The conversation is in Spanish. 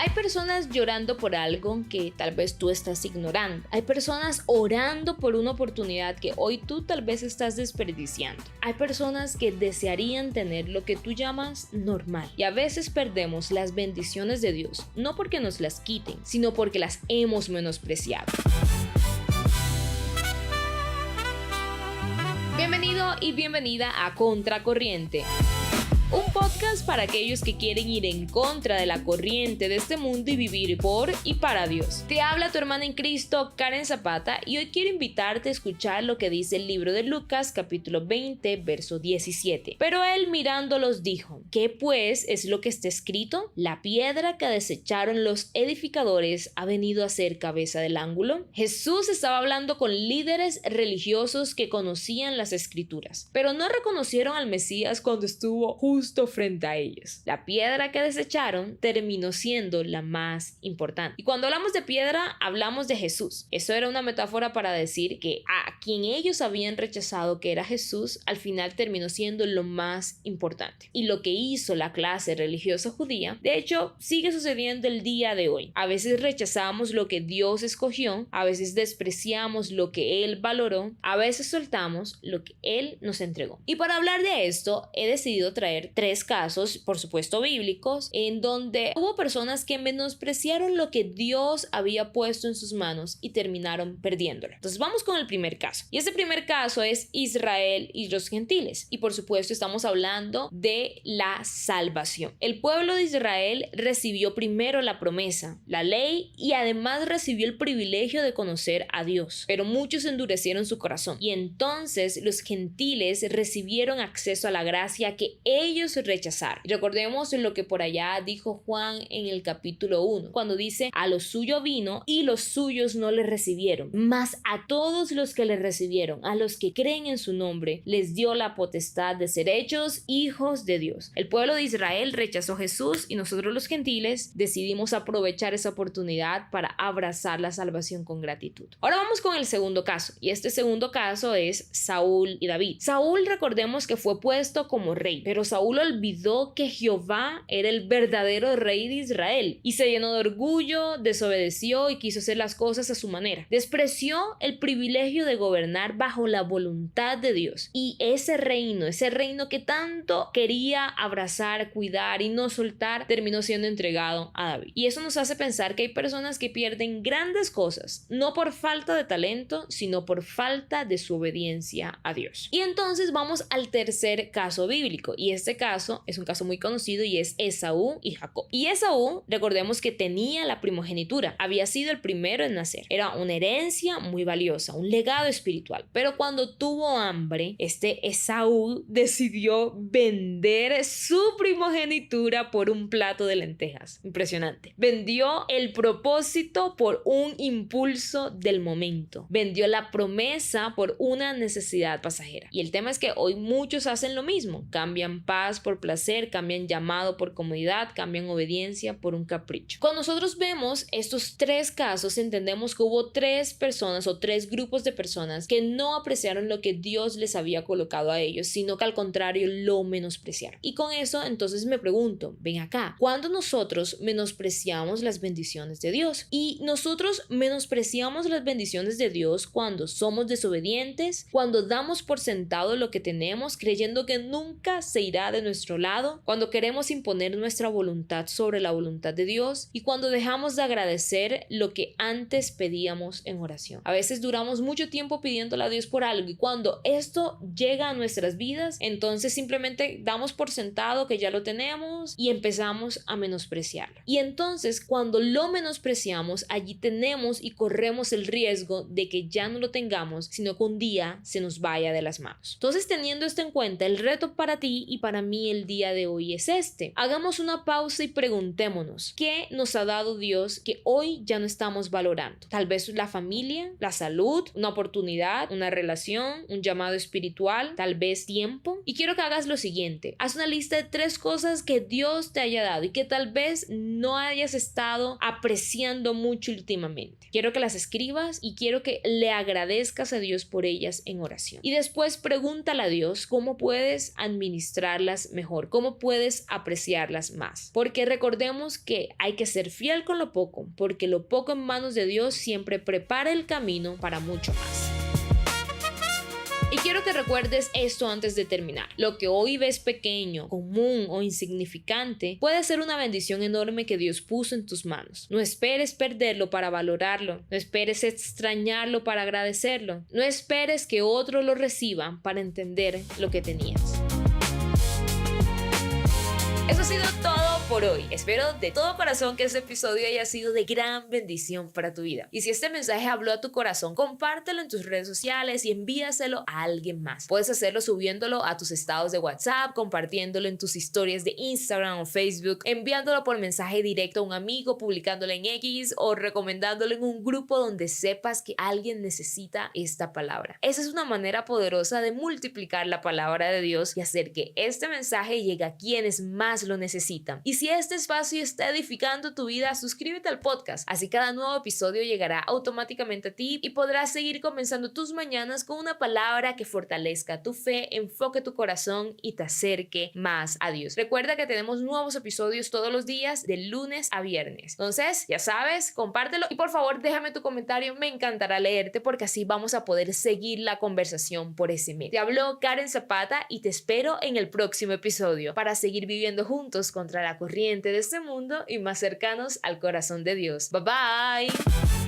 Hay personas llorando por algo que tal vez tú estás ignorando. Hay personas orando por una oportunidad que hoy tú tal vez estás desperdiciando. Hay personas que desearían tener lo que tú llamas normal. Y a veces perdemos las bendiciones de Dios, no porque nos las quiten, sino porque las hemos menospreciado. Bienvenido y bienvenida a Contracorriente. Un podcast para aquellos que quieren ir en contra de la corriente de este mundo y vivir por y para Dios. Te habla tu hermana en Cristo, Karen Zapata, y hoy quiero invitarte a escuchar lo que dice el libro de Lucas, capítulo 20, verso 17. Pero él mirándolos dijo: ¿Qué pues es lo que está escrito? La piedra que desecharon los edificadores ha venido a ser cabeza del ángulo. Jesús estaba hablando con líderes religiosos que conocían las escrituras, pero no reconocieron al Mesías cuando estuvo justo frente a ellos. La piedra que desecharon terminó siendo la más importante. Y cuando hablamos de piedra, hablamos de Jesús. Eso era una metáfora para decir que a quien ellos habían rechazado, que era Jesús, al final terminó siendo lo más importante. Y lo que hizo la clase religiosa judía, de hecho, sigue sucediendo el día de hoy. A veces rechazamos lo que Dios escogió, a veces despreciamos lo que Él valoró, a veces soltamos lo que Él nos entregó. Y para hablar de esto, he decidido traer 3 casos, por supuesto bíblicos, en donde hubo personas que menospreciaron lo que Dios había puesto en sus manos y terminaron perdiéndolo. Entonces vamos con el primer caso. Y este primer caso es Israel y los gentiles. Y por supuesto estamos hablando de la salvación. El pueblo de Israel recibió primero la promesa, la ley, y además recibió el privilegio de conocer a Dios. Pero muchos endurecieron su corazón. Y entonces los gentiles recibieron acceso a la gracia que ellos rechazaron. Y recordemos lo que por allá dijo Juan en el capítulo 1, cuando dice: a lo suyo vino y los suyos no le recibieron, mas a todos los que le recibieron, a los que creen en su nombre, les dio la potestad de ser hechos hijos de Dios. El pueblo de Israel rechazó a Jesús y nosotros los gentiles decidimos aprovechar esa oportunidad para abrazar la salvación con gratitud. Ahora vamos con el segundo caso, y este segundo caso es Saúl y David. Saúl, recordemos que fue puesto como rey, pero Saúl olvidó que Jehová era el verdadero rey de Israel y se llenó de orgullo, desobedeció y quiso hacer las cosas a su manera. Despreció el privilegio de gobernar bajo la voluntad de Dios, y ese reino que tanto quería abrazar, cuidar y no soltar, terminó siendo entregado a David. Y eso nos hace pensar que hay personas que pierden grandes cosas, no por falta de talento, sino por falta de su obediencia a Dios. Y entonces vamos al tercer caso bíblico, y este caso es un caso muy conocido y es Esaú y Jacob. Y Esaú, recordemos que tenía la primogenitura, había sido el primero en nacer, era una herencia muy valiosa, un legado espiritual, pero cuando tuvo hambre, Esaú decidió vender su primogenitura por un plato de lentejas. Impresionante. Vendió el propósito por un impulso del momento, vendió la promesa por una necesidad pasajera. Y el tema es que hoy muchos hacen lo mismo, cambian paz por placer, cambian llamado por comodidad, cambian obediencia por un capricho. Cuando nosotros vemos estos 3 casos, entendemos que hubo 3 personas o 3 grupos de personas que no apreciaron lo que Dios les había colocado a ellos, sino que al contrario lo menospreciaron. Y con eso entonces me pregunto, ven acá, ¿cuándo nosotros menospreciamos las bendiciones de Dios? Y nosotros menospreciamos las bendiciones de Dios cuando somos desobedientes, cuando damos por sentado lo que tenemos, creyendo que nunca se irá de nuestro lado, cuando queremos imponer nuestra voluntad sobre la voluntad de Dios y cuando dejamos de agradecer lo que antes pedíamos en oración. A veces duramos mucho tiempo pidiéndole a Dios por algo y cuando esto llega a nuestras vidas, entonces simplemente damos por sentado que ya lo tenemos y empezamos a menospreciarlo. Y entonces cuando lo menospreciamos, allí tenemos y corremos el riesgo de que ya no lo tengamos, sino que un día se nos vaya de las manos. Entonces, teniendo esto en cuenta, el reto para ti y para mí el día de hoy es este. Hagamos una pausa y preguntémonos, ¿qué nos ha dado Dios que hoy ya no estamos valorando? Tal vez la familia, la salud, una oportunidad, una relación, un llamado espiritual, tal vez tiempo. Y quiero que hagas lo siguiente, haz una lista de 3 cosas que Dios te haya dado y que tal vez no hayas estado apreciando mucho últimamente. Quiero que las escribas y quiero que le agradezcas a Dios por ellas en oración. Y después pregúntale a Dios cómo puedes administrarlas usarlas mejor, cómo puedes apreciarlas más. Porque recordemos que hay que ser fiel con lo poco, porque lo poco en manos de Dios siempre prepara el camino para mucho más. Y quiero que recuerdes esto antes de terminar. Lo que hoy ves pequeño, común o insignificante puede ser una bendición enorme que Dios puso en tus manos. No esperes perderlo para valorarlo. No esperes extrañarlo para agradecerlo. No esperes que otro lo reciba para entender lo que tenías. Eso ha sido todo por hoy. Espero de todo corazón que este episodio haya sido de gran bendición para tu vida. Y si este mensaje habló a tu corazón, compártelo en tus redes sociales y envíaselo a alguien más. Puedes hacerlo subiéndolo a tus estados de WhatsApp, compartiéndolo en tus historias de Instagram o Facebook, enviándolo por mensaje directo a un amigo, publicándolo en X o recomendándolo en un grupo donde sepas que alguien necesita esta palabra. Esa es una manera poderosa de multiplicar la palabra de Dios y hacer que este mensaje llegue a quienes más lo necesitan. Y si este espacio está edificando tu vida, suscríbete al podcast, así cada nuevo episodio llegará automáticamente a ti y podrás seguir comenzando tus mañanas con una palabra que fortalezca tu fe, enfoque tu corazón y te acerque más a Dios. Recuerda que tenemos nuevos episodios todos los días de lunes a viernes. Entonces, ya sabes, compártelo y por favor déjame tu comentario, me encantará leerte porque así vamos a poder seguir la conversación por ese medio. Te habló Karen Zapata y te espero en el próximo episodio para seguir viviendo juntos contra la corriente de este mundo y más cercanos al corazón de Dios. Bye bye.